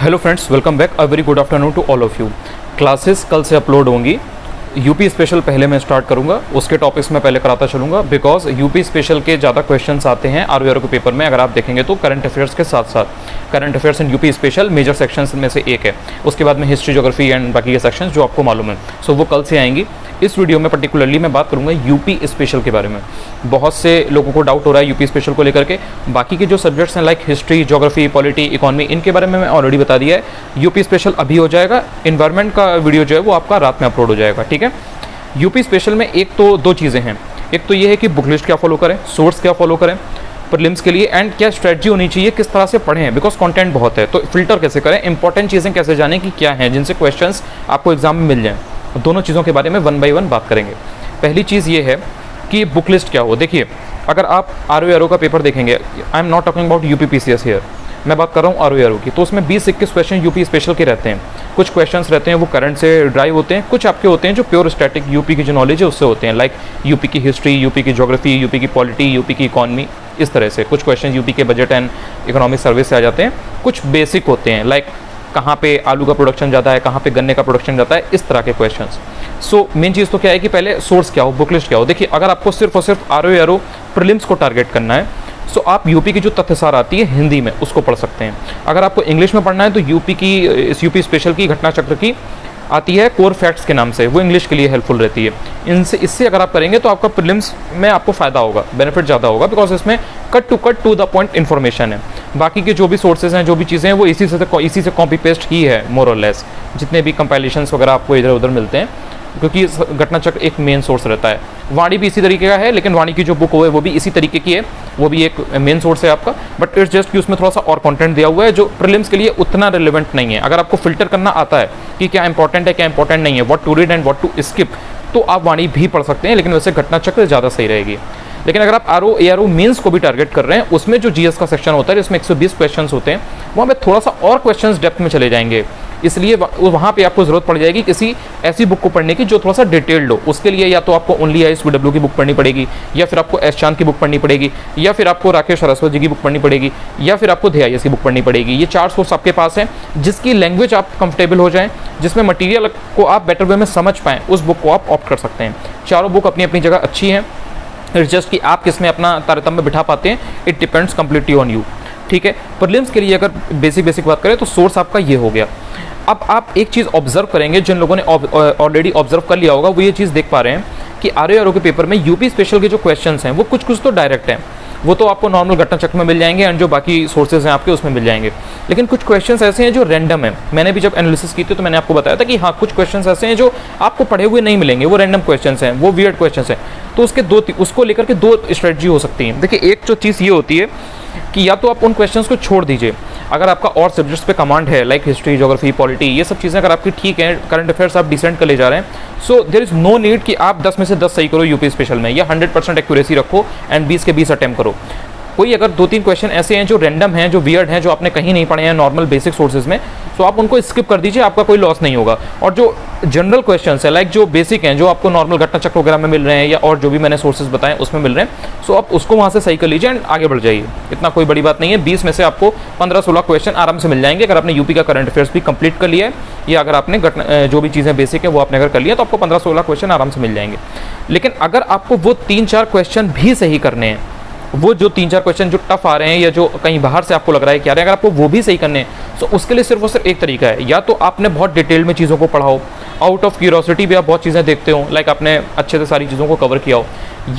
Hello friends, welcome back. A very good afternoon to all of you. Classes कल से upload होंगी। UP special पहले मैं start करूंगा, उसके टॉपिक्स में पहले कराता चलूंगा बिकॉज यूपी स्पेशल के ज़्यादा क्वेश्चंस आते हैं आरओ के पेपर में। अगर आप देखेंगे तो करंट अफेयर्स के साथ साथ current affairs and UP special major sections में से एक है। उसके बाद में हिस्ट्री, ज्योग्राफी एंड बाकी के सेक्शंस जो आपको मालूम है, सो वो कल से आएंगी। इस वीडियो में पर्टिकुलरली मैं बात करूंगा यूपी स्पेशल के बारे में। बहुत से लोगों को डाउट हो रहा है यूपी स्पेशल को लेकर के। बाकी के जो सब्जेक्ट्स हैं like history, geography, polity, economy, इनके बारे में मैं ऑलरेडी बता दिया है। यूपी स्पेशल अभी हो जाएगा। इन्वायरमेंट का वीडियो जो है वो आपका रात में अपलोड हो जाएगा, ठीक है। यूपी स्पेशल में एक तो दो चीज़ें हैं। एक तो ये है कि बुक लिस्ट क्या फॉलो करें, सोर्स क्या फॉलो करें प्रीलिम्स के लिए, एंड क्या स्ट्रेटजी होनी चाहिए, किस तरह से पढ़ें बिकॉज कंटेंट बहुत है। तो फिल्टर कैसे करें, इंपॉर्टेंट चीज़ें कैसे जानें कि क्या हैं जिनसे क्वेश्चंस आपको एग्जाम में मिल जाएं। दोनों चीज़ों के बारे में वन बाय वन बात करेंगे। पहली चीज़ ये है कि बुक लिस्ट क्या हो। देखिए, अगर आप आरओ का पेपर देखेंगे, I am not talking about UP PCS here, मैं बात कर रहा हूँ आरओ की, तो उसमें 20-21 क्वेश्चन यूपी स्पेशल के रहते हैं। कुछ क्वेश्चंस रहते हैं वो करंट से ड्राइव होते हैं, कुछ आपके होते हैं जो प्योर स्टैटिक यूपी की जो नॉलेज है उससे होते हैं, लाइक यूपी की हिस्ट्री, यूपी की ज्योग्राफी, यूपी की पॉलिटी, यूपी की इकॉनमी, इस तरह से। कुछ क्वेश्चन यूपी के बजट एंड इकोनॉमिक सर्विस से आ जाते हैं। कुछ बेसिक होते हैं लाइक कहाँ पे आलू का प्रोडक्शन ज़्यादा है, कहाँ पे गन्ने का प्रोडक्शन ज़्यादा है, इस तरह के क्वेश्चंस। सो मेन चीज़ तो क्या है कि पहले सोर्स क्या हो, बुक लिस्ट क्या हो। देखिए, अगर आपको सिर्फ और सिर्फ आरओ प्रीलिम्स को टारगेट करना है, सो आप यूपी की जो तथ्यसार आती है हिंदी में उसको पढ़ सकते हैं। अगर आपको इंग्लिश में पढ़ना है तो यूपी स्पेशल की घटना चक्र की आती है कोर फैक्ट्स के नाम से, वो इंग्लिश के लिए हेल्पफुल रहती है। इससे अगर आप करेंगे तो आपका प्रीलिम्स में आपको फ़ायदा होगा, बेनिफिट ज़्यादा होगा बिकॉज इसमें cut to the point information है। बाकी के जो भी सोर्सेज हैं, जो भी चीज़ें हैं, वो इसी से कॉपी पेस्ट ही है मोर और लेस। जितने भी कंपाइलेशंस वगैरह आपको इधर उधर मिलते हैं, क्योंकि घटना चक्र एक मेन सोर्स रहता है। वाणी भी इसी तरीके का है, लेकिन वाणी की जो बुक है वो भी इसी तरीके की है, वो भी एक मेन सोर्स है आपका। बट इट्स जस्ट कि उसमें थोड़ा सा और कंटेंट दिया हुआ है जो प्रीलिम्स के लिए उतना रिलेवेंट नहीं है। अगर आपको फिल्टर करना आता है कि क्या इंपॉर्टेंट है क्या इंपॉर्टेंट नहीं है, what to read and what to skip, तो आप वाणी भी पढ़ सकते हैं, लेकिन वैसे घटना चक्र ज़्यादा सही रहेगी। लेकिन अगर आप आरओ मेंस को भी टारगेट कर रहे हैं, उसमें जो जीएस का सेक्शन होता है जिसमें 120 क्वेश्चंस होते हैं, वहाँ पे थोड़ा सा और क्वेश्चंस डेप्थ में चले जाएंगे। इसलिए वहाँ पे आपको ज़रूरत पड़ जाएगी किसी ऐसी बुक को पढ़ने की जो थोड़ा सा डिटेल्ड हो। उसके लिए या तो आपको ओनली ISBW की बुक पढ़नी पड़ेगी, या फिर आपको एस चांद की बुक पढ़नी पड़ेगी, या फिर आपको राकेश सरस्वत जी की बुक पढ़नी पड़ेगी, या फिर आपको DIS की बुक पढ़नी पड़ेगी। ये 4 सोर्स आपके पास हैं, जिसकी लैंग्वेज आप कंफर्टेबल हो जाएं, जिसमें मटीरियल को आप बेटर वे में समझ पाएँ, उस बुक को आप ऑप्ट कर सकते हैं। चारों बुक अपनी अपनी जगह अच्छी हैं, इट्स जस्ट कि आप किस में अपना तारतम्य बिठा पाते हैं, it depends completely on you, ठीक है। प्रीलिम्स के लिए अगर बेसिक बात करें तो सोर्स आपका ये हो गया। अब आप एक चीज़ ऑब्जर्व करेंगे, जिन लोगों ने ऑलरेडी ऑब्जर्व कर लिया होगा वो ये चीज़ देख पा रहे हैं कि आरओ के पेपर में यूपी स्पेशल के जो क्वेश्चंस हैं वो कुछ तो डायरेक्ट हैं, वो तो आपको नॉर्मल घटना चक्र में मिल जाएंगे एंड जो बाकी सोर्सेज हैं आपके उसमें मिल जाएंगे। लेकिन कुछ क्वेश्चंस ऐसे हैं जो रैंडम है। मैंने भी जब एनालिसिस की थी तो मैंने आपको बताया था कि हाँ, कुछ क्वेश्चंस ऐसे हैं जो आपको पढ़े हुए नहीं मिलेंगे, वो रैंडम क्वेश्चंस हैं, वो वियर्ड क्वेश्चंस हैं। तो उसको लेकर के दो स्ट्रेटजी हो सकती है। देखिए, एक जो चीज़ ये होती है कि या तो आप उन क्वेश्चंस को छोड़ दीजिए, अगर आपका और सब्जेक्ट्स पे कमांड है लाइक हिस्ट्री, ज्योग्राफी, पॉलिटी, ये सब चीज़ें अगर आपकी ठीक हैं, करंट अफेयर्स आप डिसेंट कर ले जा रहे हैं, so there is no need कि आप 10 में से 10 सही करो यूपी स्पेशल में, या 100% एक्यूरेसी रखो एंड 20 के 20 अटैम्प्ट करो। कोई अगर 2-3 क्वेश्चन ऐसे हैं जो रैंडम हैं, जो वियर्ड हैं, जो आपने कहीं नहीं पढ़े हैं नॉर्मल बेसिक सोर्सेज में, तो आप उनको स्किप कर दीजिए, आपका कोई लॉस नहीं होगा। और जो जनरल क्वेश्चंस है लाइक जो बेसिक हैं, जो आपको नॉर्मल घटना चक्र वगैरह में मिल रहे हैं, या और जो भी मैंने सोर्सेज बताएं उसमें मिल रहे हैं, सो आप उसको वहाँ से सही कर लीजिए एंड आगे बढ़ जाइए। इतना कोई बड़ी बात नहीं है। 20 में से आपको 15-16 क्वेश्चन आराम से मिल जाएंगे अगर आपने यूपी का करंट अफेयर्स भी कंप्लीट कर लिया है, या अगर आपने जो भी चीज़ें बेसिक है वो आपने अगर कर लिया तो आपको 15-16 क्वेश्चन आराम से मिल जाएंगे। लेकिन अगर आपको वो 3-4 क्वेश्चन भी सही करने हैं, वो जो 3-4 क्वेश्चन जो टफ आ रहे हैं या जो कहीं बाहर से आपको लग रहा है कि आ रहे हैं, अगर आपको वो भी सही करने हैं, तो उसके लिए सिर्फ और सिर्फ एक तरीका है। या तो आपने बहुत डिटेल में चीज़ों को पढ़ा हो, आउट ऑफ क्यूरियोसिटी भी आप बहुत चीज़ें देखते हो, लाइक आपने अच्छे से सारी चीज़ों को कवर किया हो,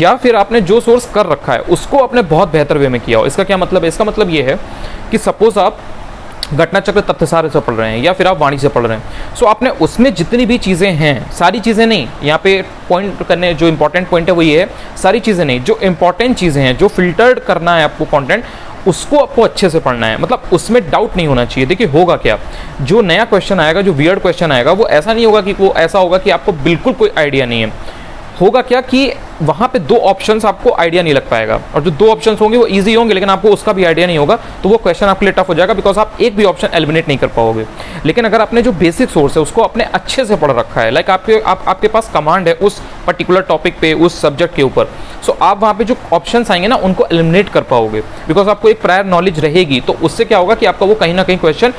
या फिर आपने जो सोर्स कर रखा है उसको आपने बहुत बेहतर वे में किया हो। इसका क्या मतलब है? इसका मतलब ये है कि सपोज आप घटना चक्र तथ्यसार से पढ़ रहे हैं, या फिर आप वाणी से पढ़ रहे हैं, सो आपने उसमें जितनी भी चीज़ें हैं, सारी चीज़ें नहीं, यहाँ पे पॉइंट करने जो इंपॉर्टेंट पॉइंट है वो ये है, सारी चीज़ें नहीं, जो इंपॉर्टेंट चीज़ें हैं, जो फिल्टर्ड करना है आपको कंटेंट, उसको आपको अच्छे से पढ़ना है। मतलब उसमें डाउट नहीं होना चाहिए। देखिए, होगा क्या, जो नया क्वेश्चन आएगा, जो वियर्ड क्वेश्चन आएगा, वो ऐसा नहीं होगा कि वो ऐसा होगा कि आपको बिल्कुल कोई आइडिया नहीं है। होगा क्या कि वहाँ पे दो ऑप्शंस आपको आइडिया नहीं लग पाएगा, और जो दो ऑप्शंस होंगे वो इजी होंगे लेकिन आपको उसका भी आइडिया नहीं होगा, तो वो क्वेश्चन आपके लिए टफ हो जाएगा, बिकॉज आप एक भी ऑप्शन एलिमिनेट नहीं कर पाओगे। लेकिन अगर आपने जो बेसिक सोर्स है उसको अपने अच्छे से पढ़ रखा है, लाइक आपके पास कमांड है उस पर्टिकुलर टॉपिक पे, उस सब्जेक्ट के ऊपर, सो आप वहाँ पे जो ऑप्शंस आएंगे ना उनको एलिमिनेट कर पाओगे, बिकॉज आपको एक प्रायर नॉलेज रहेगी। तो उससे क्या होगा कि आपका वो कहीं ना कहीं क्वेश्चन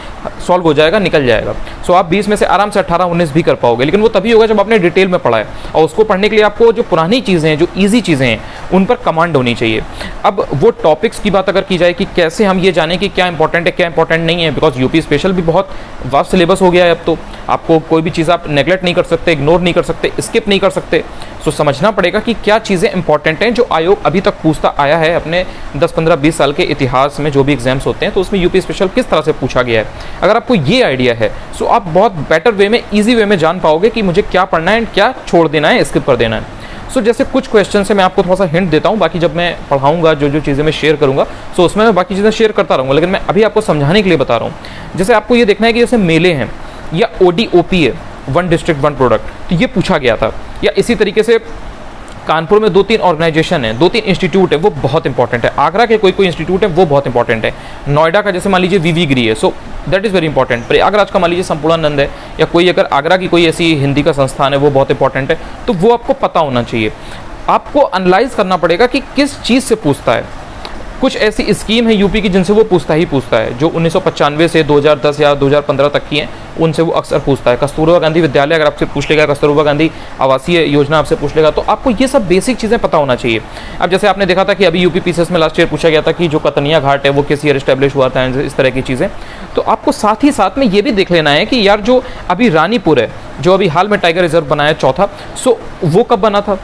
सॉल्व हो जाएगा, निकल जाएगा। सो आप 20 में से आराम से 18-19 भी कर पाओगे, लेकिन वो तभी होगा जब आपने डिटेल में पढ़ा है। और उसको पढ़ने के लिए आपको जो पुरानी चीज़ें हैं, जो ईजी चीज़ें हैं, उन पर कमांड होनी चाहिए। अब वो टॉपिक्स की बात अगर की जाए कि कैसे हम ये जानें कि क्या इंपॉर्टेंट है क्या इंपॉर्टेंट नहीं है, बिकॉज यूपी स्पेशल भी बहुत वास्ट सिलेबस हो गया है अब तो, आपको कोई भी चीज़ आप नेगलेक्ट नहीं कर सकते, इग्नोर नहीं कर सकते, स्किप नहीं कर सकते। सो समझना पड़ेगा कि क्या चीज़ें इंपॉर्टेंट हैं जो आयोग अभी तक पूछता आया है अपने 10, 15, 20 साल के इतिहास में। जो भी एग्जाम्स होते हैं तो उसमें यूपी स्पेशल किस तरह से पूछा गया है, अगर आपको ये आइडिया है सो आप बहुत बेटर वे में, ईजी वे में जान पाओगे कि मुझे क्या पढ़ना है, क्या छोड़ देना है, स्किप कर देना है। सो जैसे कुछ क्वेश्चन से मैं आपको थोड़ा सा हिंट देता हूँ, बाकी जब मैं पढ़ाऊंगा जो चीज़ें मैं शेयर करूँगा सो उसमें मैं बाकी चीज़ें शेयर करता रहूँगा, लेकिन मैं अभी आपको समझाने के लिए बता रहा हूँ। जैसे आपको ये देखना है कि जैसे मेले हैं या ODOP है, वन डिस्ट्रिक्ट वन प्रोडक्ट, तो ये पूछा गया था। या इसी तरीके से कानपुर में 2-3 ऑर्गेनाइजेशन है, 2-3 इंस्टीट्यूट है, वो बहुत इंपॉर्टेंट है। आगरा के कोई इंस्टीट्यूट है वो बहुत इंपॉर्टेंट है। नोएडा का जैसे मान लीजिए VV गिरी है, so that is very important. Prayagraj का मान लीजिए संपूर्णानंद है, या कोई अगर आगरा की कोई ऐसी हिंदी का संस्थान है वो बहुत इंपॉर्टेंट है, तो वो आपको पता होना चाहिए। आपको एनालाइज करना पड़ेगा कि किस चीज़ से पूछता है। कुछ ऐसी स्कीम है यूपी की जिनसे वो पूछता ही पूछता है, जो 1995 से 2010 या 2015 तक की हैं, उनसे वो अक्सर पूछता है। कस्तूरबा गांधी विद्यालय अगर आपसे पूछ लेगा, कस्तूरबा गांधी आवासीय योजना आपसे पूछ लेगा, तो आपको ये सब बेसिक चीज़ें पता होना चाहिए। अब जैसे आपने देखा था कि अभी यूपी PCS में लास्ट ईयर पूछा गया था कि जो कतनिया घाट है वो किस ईयर एस्टेब्लिश हुआ था, इस तरह की चीज़ें। तो आपको साथ ही साथ में ये भी देख लेना है कि यार जो अभी रानीपुर है, जो अभी हाल में टाइगर रिजर्व बनाया चौथा, सो वो कब बना था,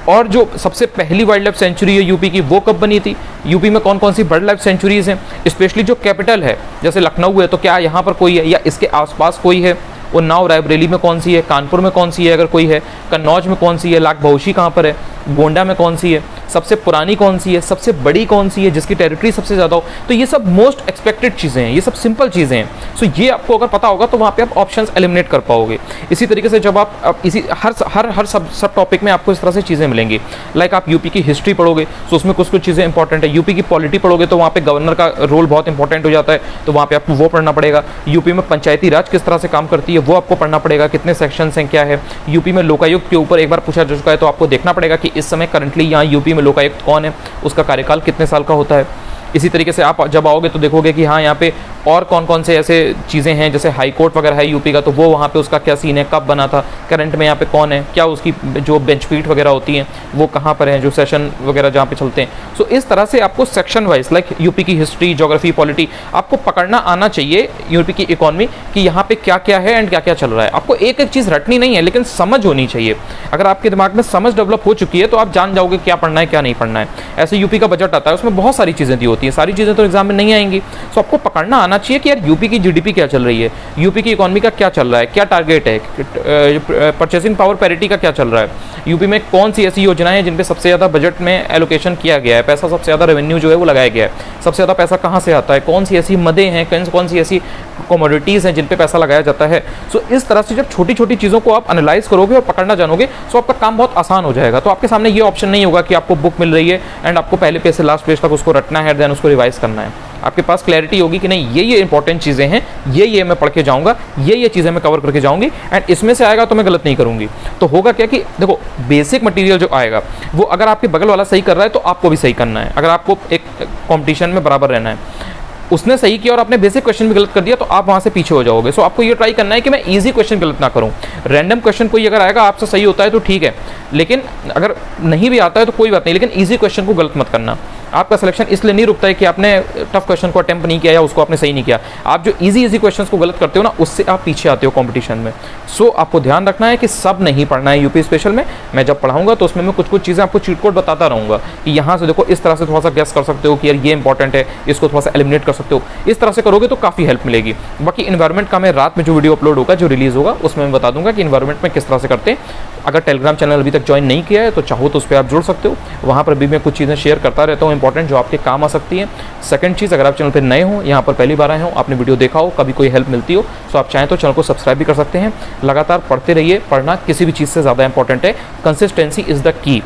और जो सबसे पहली वाइल्ड लाइफ सेंचुरी है यूपी की वो कब बनी थी, यूपी में कौन कौन सी बर्ड लाइफ सेंचुरीज हैं, स्पेशली जो कैपिटल है जैसे लखनऊ है तो क्या यहाँ पर कोई है या इसके आसपास कोई है, उन्नाव रायबरेली में कौन सी है, कानपुर में कौन सी है अगर कोई है, कन्नौज में कौन सी है, लाख बहुशी कहाँ पर है, गोंडा में कौन सी है, सबसे पुरानी कौन सी है, सबसे बड़ी कौन सी है, जिसकी टेरिटरी सबसे ज़्यादा हो। तो ये सब मोस्ट एक्सपेक्टेड चीज़ें हैं, ये सब सिंपल चीज़ें हैं। सो ये आपको अगर पता होगा तो वहाँ पे आप ऑप्शंस एलिमिनेट कर पाओगे। इसी तरीके से जब आप इसी हर सब टॉपिक में आपको इस तरह से चीज़ें मिलेंगी। लाइक आप यूपी की हिस्ट्री पढ़ोगे तो उसमें कुछ चीज़ें इंपॉर्टेंट है। यूपी की पॉलिटी पढ़ोगे तो वहाँ पे गवर्नर का रोल बहुत इंपॉर्टेंट हो जाता है, तो वहाँ पे आपको वो पढ़ना पड़ेगा। यूपी में पंचायती राज किस तरह से काम करती है वो आपको पढ़ना पड़ेगा, कितने सेक्शंस हैं, क्या है। यूपी में लोकायुक्त के ऊपर एक बार पूछा जा चुका है, तो आपको देखना पड़ेगा कि इस समय करंटली यहाँ यूपी में लोकायुक्त कौन है, उसका कार्यकाल कितने साल का होता है। इसी तरीके से आप जब आओगे तो देखोगे कि हाँ यहाँ पे और कौन कौन से ऐसे चीज़ें हैं, जैसे हाई कोर्ट वगैरह है यूपी का, तो वो वहाँ पे उसका क्या सीन है, कब बना था, करंट में यहाँ पे कौन है, क्या उसकी जो बेंच फीट वगैरह होती हैं वो कहाँ पर हैं, जो सेशन वगैरह जहाँ पे चलते हैं। सो इस तरह से आपको सेक्शन वाइज लाइक यूपी की हिस्ट्री, ज्योग्राफी, पॉलिटी आपको पकड़ना आना चाहिए, यूपी की इकॉनमी कि यहाँ पे क्या क्या है एंड क्या क्या चल रहा है। आपको एक एक चीज़ रटनी नहीं है, लेकिन समझ होनी चाहिए। अगर आपके दिमाग में समझ डेवलप हो चुकी है तो आप जान जाओगे क्या पढ़ना है क्या नहीं पढ़ना है। ऐसे यूपी का बजट आता है, उसमें बहुत सारी चीज़ें दी होती हैं, सारी चीज़ें तो एग्जाम में नहीं आएंगी। सो आपको पकड़ना आना चाहिए कि यार यूपी की जीडीपी क्या चल रही है, यूपी की इकोनॉमी का क्या चल रहा है, क्या टारगेट है, परचेसिंग पावर पैरिटी का क्या चल रहा है, यूपी में कौन सी ऐसी योजनाएं हैं जिन पे सबसे ज़्यादा बजट में एलोकेशन किया गया है, पैसा सबसे ज़्यादा रेवेन्यू जो है वो लगाया गया है, सबसे ज़्यादा पैसा कहाँ से आता है, कौन सी ऐसी मदें हैं, कौन सी ऐसी कमोडिटीज़ हैं जिन पे पैसा लगाया जाता है। सो इस तरह से जब छोटी छोटी चीज़ों को आप एनालाइज करोगे और पकड़ना जानोगे सो आपका काम बहुत आसान हो जाएगा। तो आपके सामने ये ऑप्शन नहीं होगा कि आपको बुक मिल रही है एंड आपको पहले पेज से लास्ट पेज तक उसको रटना है, देन उसको रिवाइज करना है। आपके पास क्लैरिटी होगी कि नहीं ये इंपॉर्टेंट चीज़ें हैं, ये मैं पढ़ के जाऊँगा, ये चीज़ें मैं कवर करके जाऊँगी एंड इसमें से आएगा तो मैं गलत नहीं करूँगी। तो होगा क्या कि देखो बेसिक मटेरियल जो आएगा वो अगर आपके बगल वाला सही कर रहा है तो आपको भी सही करना है। अगर आपको एक कॉम्पिटिशन में बराबर रहना है, उसने सही किया और आपने बेसिक क्वेश्चन भी गलत कर दिया तो आप वहाँ से पीछे हो जाओगे। सो आपको ये ट्राई करना है कि मैं इजी क्वेश्चन गलत ना करूँ। रैंडम क्वेश्चन कोई अगर आएगा आपसे सही होता है तो ठीक है, लेकिन अगर नहीं भी आता है तो कोई बात नहीं, लेकिन इजी क्वेश्चन को गलत मत करना। आपका सिलेक्शन इसलिए नहीं रुकता है कि आपने टफ क्वेश्चन को अटेम्प्ट नहीं किया या उसको आपने सही नहीं किया। आप जो इजी क्वेश्चंस को गलत करते हो ना, उससे आप पीछे आते हो कंपटीशन में। सो आपको ध्यान रखना है कि सब नहीं पढ़ना है यूपी स्पेशल में। मैं जब पढ़ाऊंगा तो उसमें मैं कुछ चीज़ें आपको चीट कोड बताता रहूँगा कि यहाँ से देखो इस तरह से थोड़ा सा गेस कर सकते हो कि यार ये इंपॉर्टेंट है, इसको थोड़ा सा एलिमिनेट कर सकते हो। इस तरह से करोगे तो काफ़ी हेल्प मिलेगी। बाकी इन्वायरमेंट का मैं रात में जो वीडियो अपलोड होगा, जो रिलीज़ होगा, उसमें मैं बता दूंगा कि इन्वायरमेंट में किस तरह से करते हैं। अगर टेलीग्राम चैनल अभी तक ज्वाइन नहीं किया है तो चाहो तो उस पर आप जुड़ सकते हो। वहाँ पर भी मैं कुछ चीज़ें शेयर करता रहता हूँ इंपॉर्टेंट, जो आपके काम आ सकती हैं। सेकंड चीज़, अगर आप चैनल पर नए हो, यहाँ पर पहली बार आए हो, आपने वीडियो देखा हो, कभी कोई हेल्प मिलती हो तो आप चाहें तो चैनल को सब्सक्राइब भी कर सकते हैं। लगातार पढ़ते रहिए, पढ़ना किसी भी चीज़ से ज़्यादा इंपॉर्टेंट है। Consistency is the key.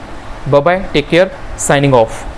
Bye bye, take care, signing of.